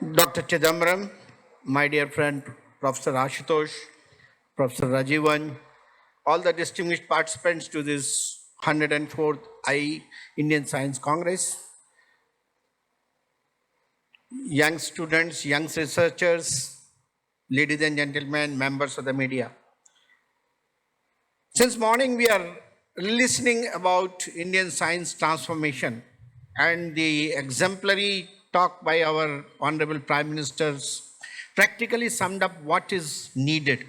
Dr. Chidambaram, my dear friend Professor Ashutosh, Professor Rajivan, all the distinguished participants to this 104th Indian Science Congress, young students, young researchers, ladies and gentlemen, members of the media. Since morning we are listening about Indian science transformation and the exemplary talk by our Honorable Prime Ministers practically summed up what is needed.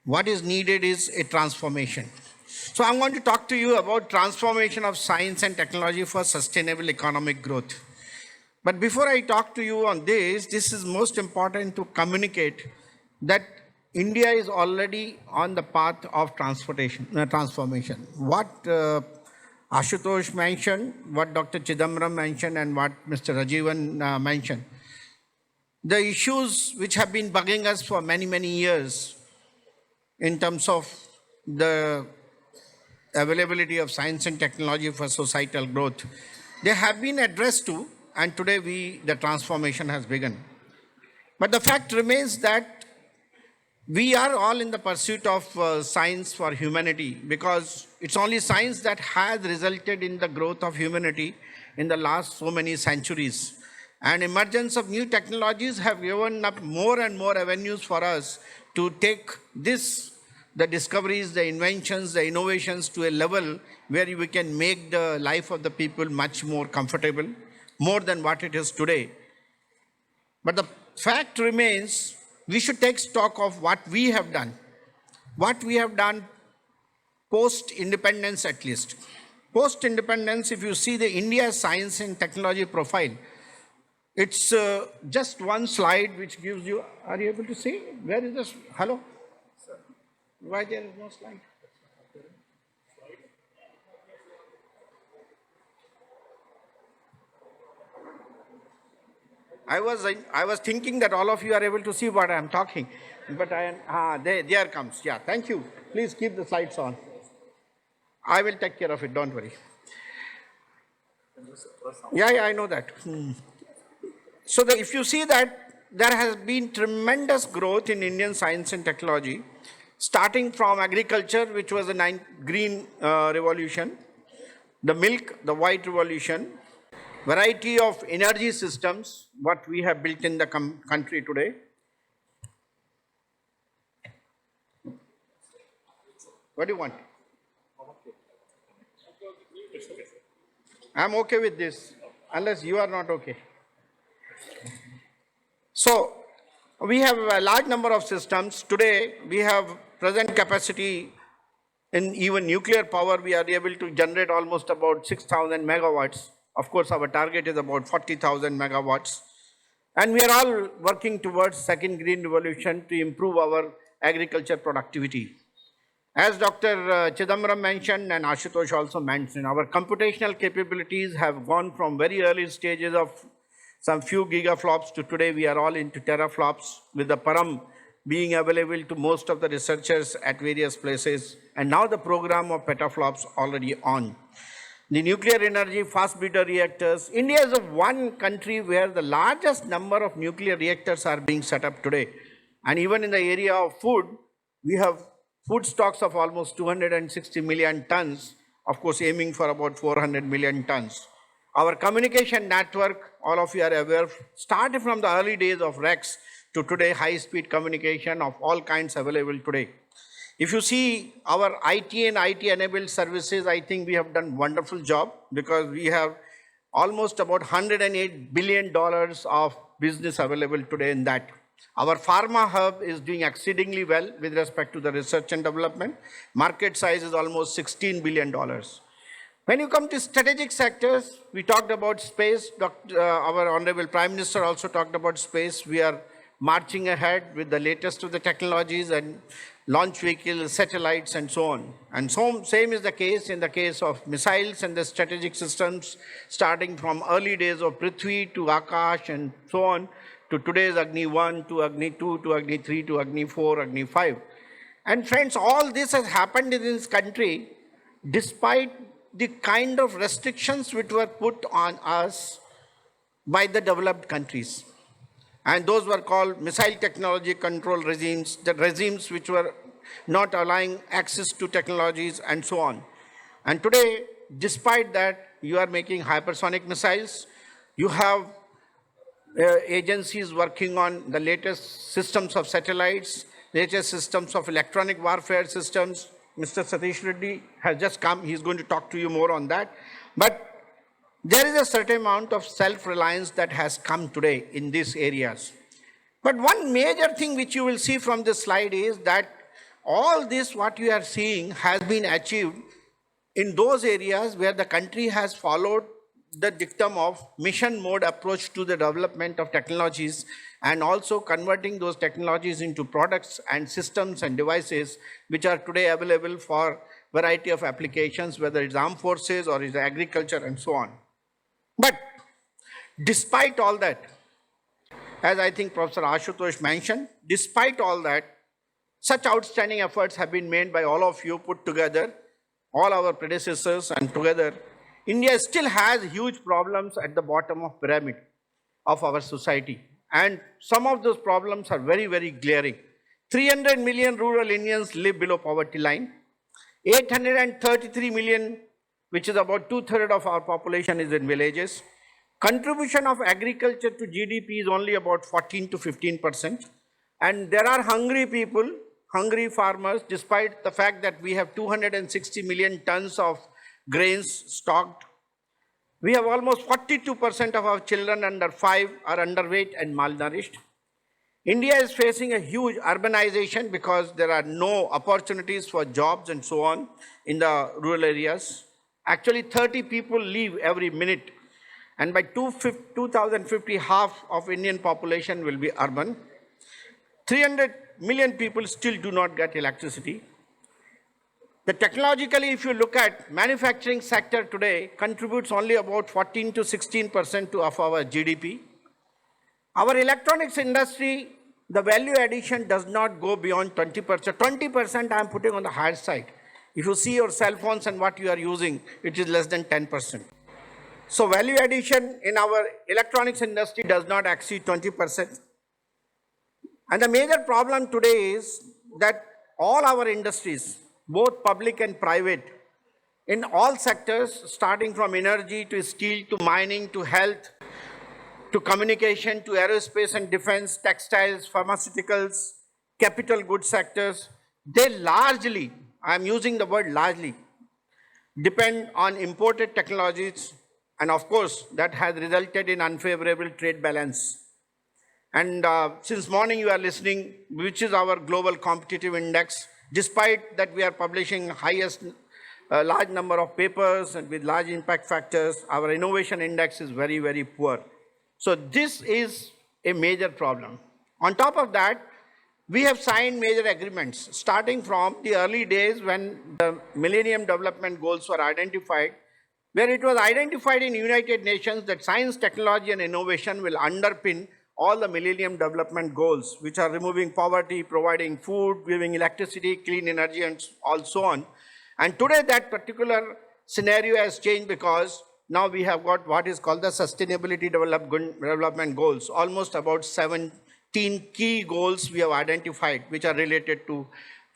What is needed is a transformation. So I'm going to talk to you about transformation of science and technology for sustainable economic growth. But before I talk to you on this is most important to communicate that India is already on the path of transformation. What Ashutosh mentioned, what Dr. Chidambaram mentioned, and what Mr. Rajivan mentioned, the issues which have been bugging us for many, many years in terms of the availability of science and technology for societal growth, they have been addressed to, and today the transformation has begun. But the fact remains that we are all in the pursuit of science for humanity, because it's only science that has resulted in the growth of humanity in the last so many centuries. And emergence of new technologies have given up more and more avenues for us to take the discoveries, the inventions, the innovations to a level where we can make the life of the people much more comfortable, more than what it is today. But the fact remains, we should take stock of what we have done. What we have done post-independence at least. Post-independence, if you see the India science and technology profile, it's just one slide which gives you, are you able to see? Where is this? Hello? Why there is no slide? I was thinking that all of you are able to see what I am talking, but there comes. Yeah, thank you. Please keep the slides on. I will take care of it, don't worry. Yeah, I know that. So if you see that there has been tremendous growth in Indian science and technology, starting from agriculture, which was the green revolution, the milk, the white revolution, variety of energy systems, what we have built in the country today. What do you want? I'm okay with this, unless you are not okay. So, we have a large number of systems. Today, we have present capacity in even nuclear power. We are able to generate almost about 6,000 megawatts. Of course, our target is about 40,000 megawatts. And we are all working towards second green revolution to improve our agriculture productivity. As Dr. Chidambaram mentioned and Ashutosh also mentioned, our computational capabilities have gone from very early stages of some few gigaflops to today we are all into teraflops, with the Param being available to most of the researchers at various places, and now the program of petaflops already on. The nuclear energy fast breeder reactors. India is the one country where the largest number of nuclear reactors are being set up today. And even in the area of food, we have food stocks of almost 260 million tons, of course aiming for about 400 million tons. Our communication network, all of you are aware, started from the early days of REX to today high-speed communication of all kinds available today. If you see our IT and IT-enabled services, I think we have done a wonderful job, because we have almost about $108 billion of business available today in that. Our pharma hub is doing exceedingly well with respect to the research and development. Market size is almost $16 billion. When you come to strategic sectors, we talked about space. Our Honorable Prime Minister also talked about space. We are marching ahead with the latest of the technologies and launch vehicles, satellites, and so on. And so same is the case in the case of missiles and the strategic systems, starting from early days of Prithvi to Akash and so on, to today's Agni 1, to Agni 2, to Agni 3, to Agni 4, Agni 5. And friends, all this has happened in this country despite the kind of restrictions which were put on us by the developed countries. And those were called missile technology control regimes, the regimes which were not allowing access to technologies and so on. And today, despite that, you are making hypersonic missiles. You have agencies working on the latest systems of satellites, latest systems of electronic warfare systems. Mr. Satish Reddy has just come. He's going to talk to you more on that. But there is a certain amount of self-reliance that has come today in these areas. But one major thing which you will see from this slide is that all this, what you are seeing, has been achieved in those areas where the country has followed the dictum of mission mode approach to the development of technologies, and also converting those technologies into products and systems and devices which are today available for variety of applications, whether it's armed forces or it's agriculture and so on. But despite all that, as I think Professor Ashutosh mentioned, despite all that, such outstanding efforts have been made by all of you put together, all our predecessors and together. India still has huge problems at the bottom of pyramid of our society. And some of those problems are very, very glaring. 300 million rural Indians live below poverty line. 833 million, which is about 2/3 of our population, is in villages. Contribution of agriculture to GDP is only about 14 to 15%. And there are hungry people, hungry farmers, despite the fact that we have 260 million tons of grains stocked. We have almost 42% of our children under 5 are underweight and malnourished. India is facing a huge urbanization because there are no opportunities for jobs and so on in the rural areas. Actually, 30 people leave every minute. And by 2050, half of Indian population will be urban. 300 million people still do not get electricity. Technologically, if you look at manufacturing sector today, contributes only about 14 to 16% of our GDP. Our electronics industry, the value addition does not go beyond 20%. 20% I am putting on the higher side. If you see your cell phones and what you are using, it is less than 10%. So value addition in our electronics industry does not exceed 20%. And the major problem today is that all our industries, both public and private, in all sectors, starting from energy to steel to mining to health to communication to aerospace and defense, textiles, pharmaceuticals, capital goods sectors, they largely, I'm using the word largely, depend on imported technologies, and of course, that has resulted in unfavorable trade balance. And since morning you are listening, which is our global competitive index. Despite that we are publishing highest large number of papers and with large impact factors, our innovation index is very, very poor. So this is a major problem. On top of that, we have signed major agreements starting from the early days when the Millennium Development Goals were identified, where it was identified in United Nations that science, technology and innovation will underpin all the Millennium Development Goals, which are removing poverty, providing food, giving electricity, clean energy, and all so on. And today that particular scenario has changed because now we have got what is called the Sustainability Development Goals. Almost about 17 key goals we have identified, which are related to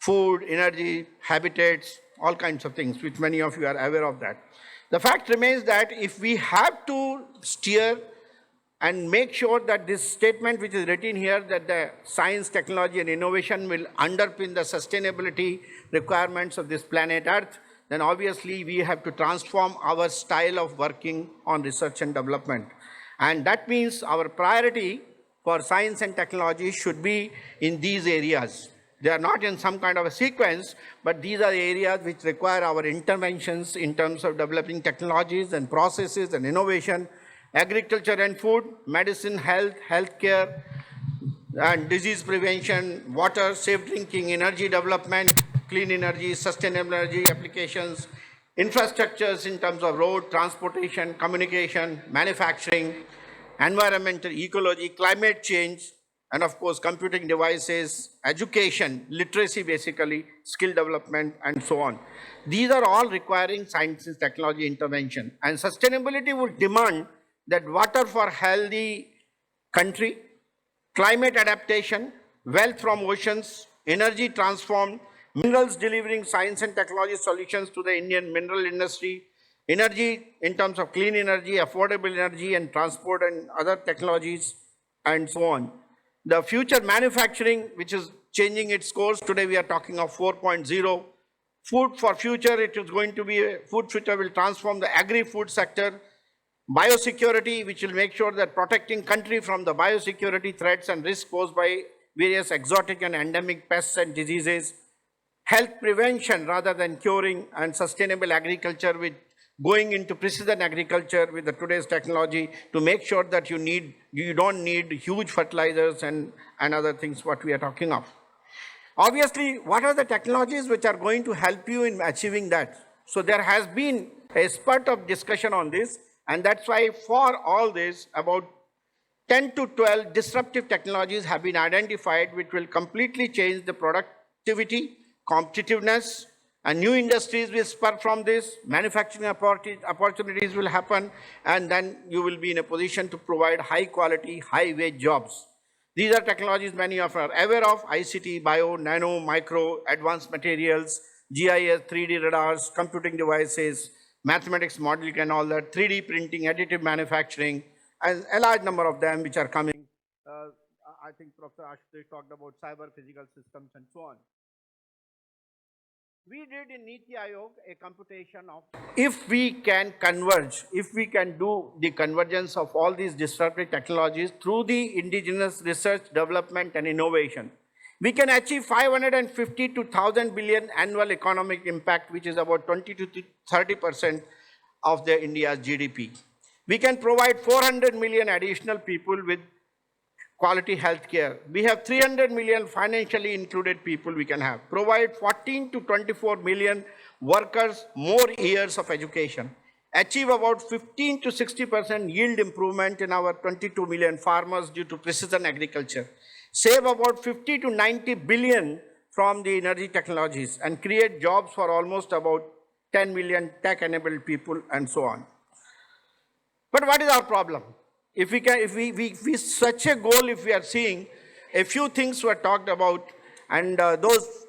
food, energy, habitats, all kinds of things, which many of you are aware of that. The fact remains that if we have to steer and make sure that this statement which is written here, that the science, technology and innovation will underpin the sustainability requirements of this planet Earth, then obviously we have to transform our style of working on research and development. And that means our priority for science and technology should be in these areas. They are not in some kind of a sequence, but these are areas which require our interventions in terms of developing technologies and processes and innovation. Agriculture and food, medicine, health, healthcare, and disease prevention, water, safe drinking, energy development, clean energy, sustainable energy applications, infrastructures in terms of road, transportation, communication, manufacturing, environmental ecology, climate change, and of course, computing devices, education, literacy basically, skill development, and so on. These are all requiring science and technology intervention. And sustainability would demand that water for healthy country, climate adaptation, wealth from oceans, energy transformed, minerals delivering science and technology solutions to the Indian mineral industry, energy in terms of clean energy, affordable energy and transport and other technologies and so on. The future manufacturing, which is changing its course. Today we are talking of 4.0. Food for future, it is going to be, food future will transform the agri-food sector. Biosecurity, which will make sure that protecting country from the biosecurity threats and risks posed by various exotic and endemic pests and diseases. Health prevention rather than curing, and sustainable agriculture with going into precision agriculture with the today's technology to make sure that you don't need huge fertilizers and other things what we are talking of. Obviously, what are the technologies which are going to help you in achieving that? So there has been a spurt of discussion on this, and that's why for all this, about 10 to 12 disruptive technologies have been identified which will completely change the productivity, competitiveness, and new industries will spur from this, manufacturing opportunities will happen, and then you will be in a position to provide high quality, high wage jobs. These are technologies many of us are aware of: ICT, bio, nano, micro, advanced materials, GIS, 3D radars, computing devices, mathematics modeling and all that, 3D printing, additive manufacturing, and a large number of them which are coming. I think Professor Ashutosh talked about cyber physical systems and so on. We did in Niti Aayog a computation of if we can converge, if we can do the convergence of all these disruptive technologies through the indigenous research, development and innovation, we can achieve 550 to 1,000 billion annual economic impact, which is about 20 to 30% of the India's GDP. We can provide 400 million additional people with quality health care. We have 300 million financially included people we can have. Provide 14 to 24 million workers more years of education. Achieve about 15 to 60% yield improvement in our 22 million farmers due to precision agriculture. Save about 50 to 90 billion from the energy technologies and create jobs for almost about 10 million tech-enabled people and so on. But what is our problem? If we such a goal, if we are seeing, a few things were talked about, and those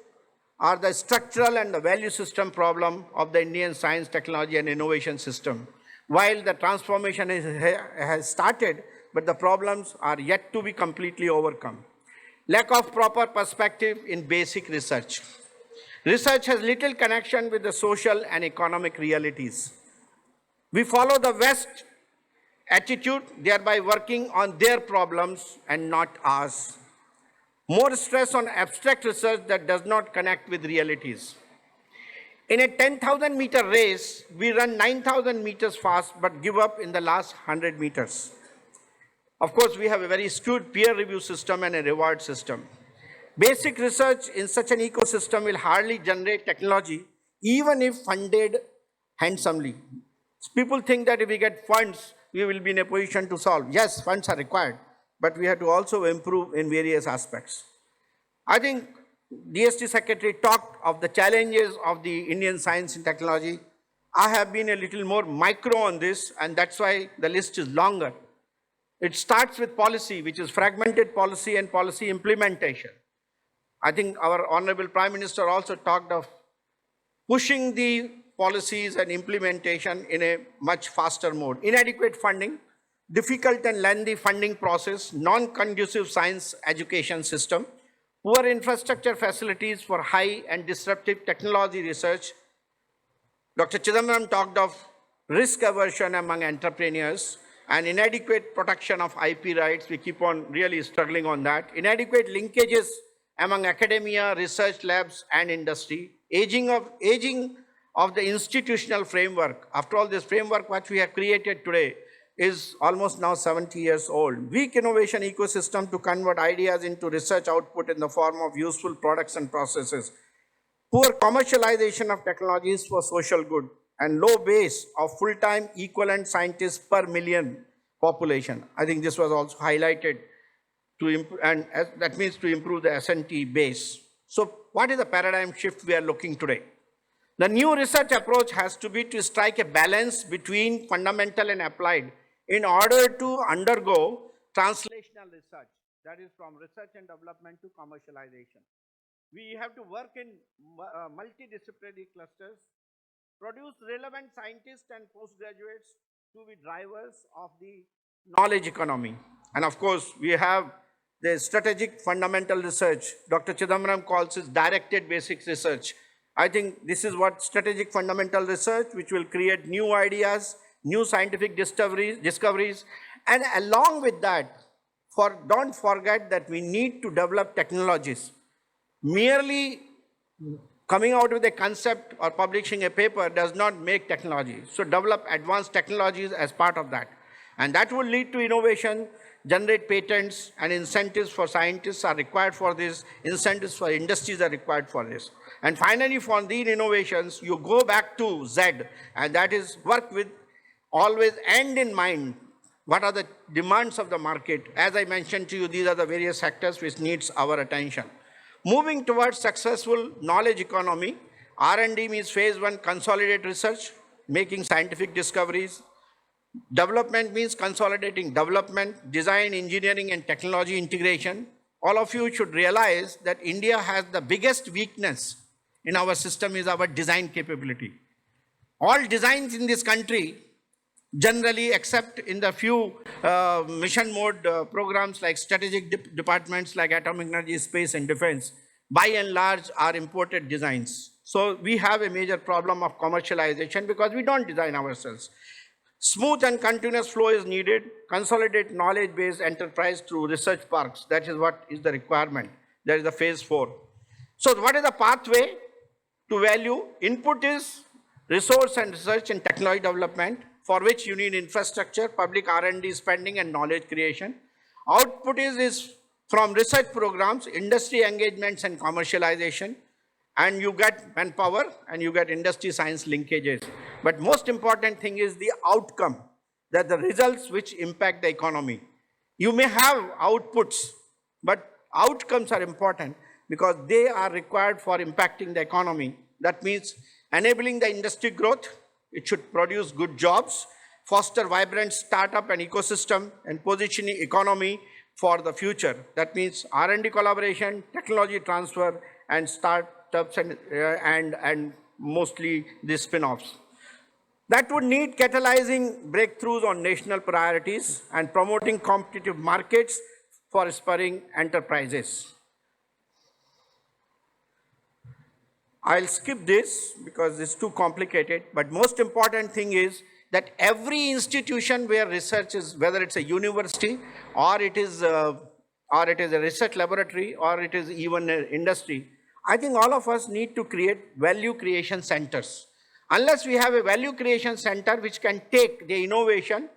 are the structural and the value system problem of the Indian science, technology and innovation system. While the transformation has started, but the problems are yet to be completely overcome. Lack of proper perspective in basic research. Research has little connection with the social and economic realities. We follow the West attitude, thereby working on their problems and not ours. More stress on abstract research that does not connect with realities. In a 10,000 meter race, we run 9,000 meters fast but give up in the last 100 meters. Of course, we have a very skewed peer review system and a reward system. Basic research in such an ecosystem will hardly generate technology, even if funded handsomely. People think that if we get funds, we will be in a position to solve. Yes, funds are required, but we have to also improve in various aspects. I think DST Secretary talked of the challenges of the Indian science and technology. I have been a little more micro on this, and that's why the list is longer. It starts with policy, which is fragmented policy and policy implementation. I think our Honorable Prime Minister also talked of pushing the policies and implementation in a much faster mode. Inadequate funding, difficult and lengthy funding process, non-conducive science education system, poor infrastructure facilities for high and disruptive technology research. Dr. Chidambaram talked of risk aversion among entrepreneurs and inadequate protection of IP rights. We keep on really struggling on that. Inadequate linkages among academia, research labs and industry. Aging of the institutional framework. After all, this framework what we have created today is almost now 70 years old. Weak innovation ecosystem to convert ideas into research output in the form of useful products and processes. Poor commercialization of technologies for social good and low base of full-time equivalent scientists per million population. I think this was also highlighted that means to improve the S&T base. So what is the paradigm shift we are looking today? The new research approach has to be to strike a balance between fundamental and applied, in order to undergo translational research, that is from research and development to commercialization. We have to work in multidisciplinary clusters, produce relevant scientists and postgraduates to be drivers of the knowledge economy. And of course, we have the strategic fundamental research. Dr. Chidambaram calls it directed basic research. I think this is what strategic fundamental research, which will create new ideas, new scientific discoveries, and along with that, don't forget that we need to develop technologies. Merely coming out with a concept or publishing a paper does not make technology. So develop advanced technologies as part of that. And that will lead to innovation, generate patents, and incentives for scientists are required for this, incentives for industries are required for this. And finally, for these innovations, you go back to Z, and that is work with always end in mind. What are the demands of the market? As I mentioned to you, these are the various sectors which needs our attention. Moving towards successful knowledge economy, R&D means phase one, consolidate research, making scientific discoveries. Development means consolidating development, design, engineering, and technology integration. All of you should realize that India has the biggest weakness in our system is our design capability. All designs in this country, generally except in the few mission mode programs like strategic departments like atomic energy, space, and defense, by and large are imported designs. So we have a major problem of commercialization because we don't design ourselves. Smooth and continuous flow is needed. Consolidate knowledge-based enterprise through research parks. That is what is the requirement. That is the phase 4. So what is the pathway to value? Input is resource and research and technology development, for which you need infrastructure, public R&D spending, and knowledge creation. Output is from research programs, industry engagements, and commercialization. And you get manpower and you get industry science linkages. But most important thing is the outcome, that the results which impact the economy. You may have outputs, but outcomes are important because they are required for impacting the economy. That means enabling the industry growth. It should produce good jobs, foster vibrant startup and ecosystem, and positioning economy for the future. That means R&D collaboration, technology transfer, and startups and mostly the spin-offs. That would need catalyzing breakthroughs on national priorities and promoting competitive markets for aspiring enterprises. I'll skip this because it's too complicated, but most important thing is that every institution where research is, whether it's a university or it is a research laboratory or it is even an industry, I think all of us need to create value creation centers. Unless we have a value creation center which can take the innovation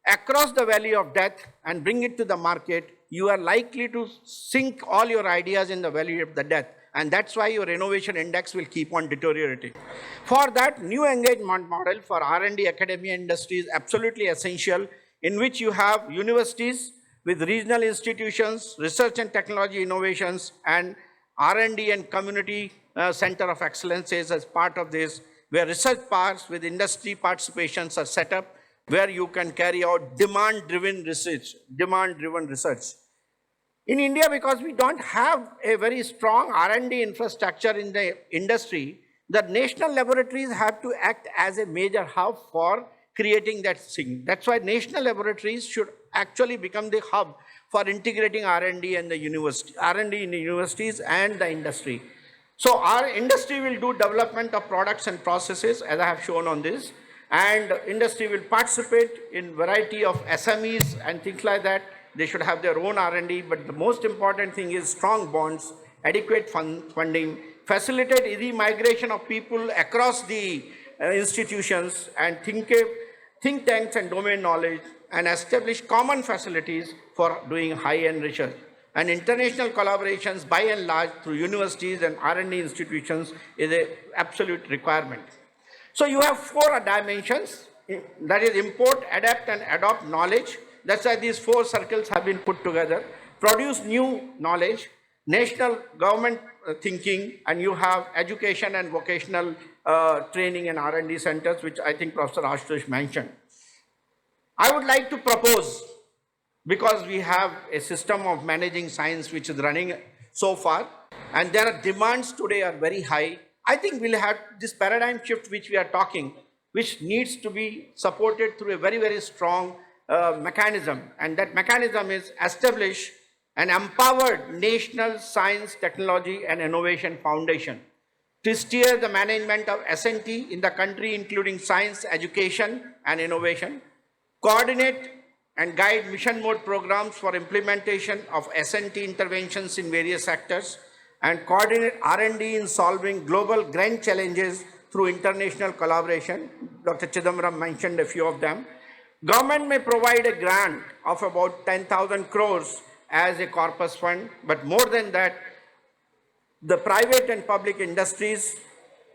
across the valley of death and bring it to the market, you are likely to sink all your ideas in the valley of the death. And that's why your innovation index will keep on deteriorating. For that, new engagement model for R&D academia industry is absolutely essential, in which you have universities with regional institutions, research and technology innovations, and R&D and community center of excellence is as part of this, where research parks with industry participations are set up, where you can carry out demand-driven research. In India, because we don't have a very strong R&D infrastructure in the industry, the national laboratories have to act as a major hub for creating that thing. That's why national laboratories should actually become the hub for integrating R&D and the university, R&D in the universities and the industry. So our industry will do development of products and processes, as I have shown on this, and industry will participate in variety of SMEs and things like that. They should have their own R&D, but the most important thing is strong bonds, adequate funding, facilitate easy migration of people across the institutions, and think tanks and domain knowledge, and establish common facilities for doing high-end research. And international collaborations, by and large, through universities and R&D institutions is an absolute requirement. So you have 4 dimensions, that is import, adapt, and adopt knowledge. That's why these 4 circles have been put together. Produce new knowledge, national government thinking, and you have education and vocational training and R&D centers, which I think Professor Ashutosh mentioned. I would like to propose, because we have a system of managing science which is running so far, and there are demands today are very high. I think we'll have this paradigm shift which we are talking, which needs to be supported through a very, very strong mechanism. And that mechanism is establish an empowered National Science, Technology and Innovation Foundation to steer the management of S&T in the country, including science, education and innovation, coordinate and guide mission mode programs for implementation of S&T interventions in various sectors, and coordinate R&D in solving global grand challenges through international collaboration. Dr. Chidambaram mentioned a few of them. Government may provide a grant of about 10,000 crores as a corpus fund, but more than that, the private and public industries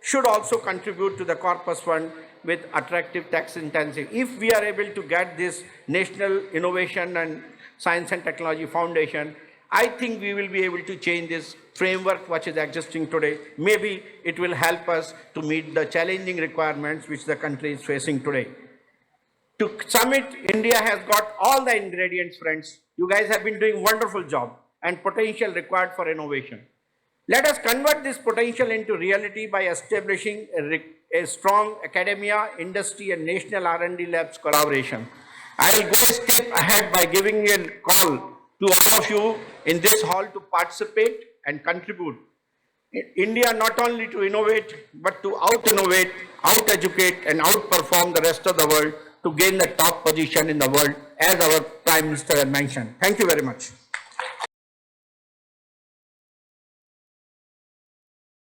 should also contribute to the corpus fund with attractive tax incentive. If we are able to get this National Innovation and Science and Technology Foundation, I think we will be able to change this framework which is existing today. Maybe it will help us to meet the challenging requirements which the country is facing today. To summit, India has got all the ingredients, friends. You guys have been doing a wonderful job and potential required for innovation. Let us convert this potential into reality by establishing a strong academia, industry and national R&D labs collaboration. I will go a step ahead by giving a call to all of you in this hall to participate and contribute. India not only to innovate, but to out-innovate, out-educate and outperform the rest of the world to gain the top position in the world, as our Prime Minister had mentioned. Thank you very much.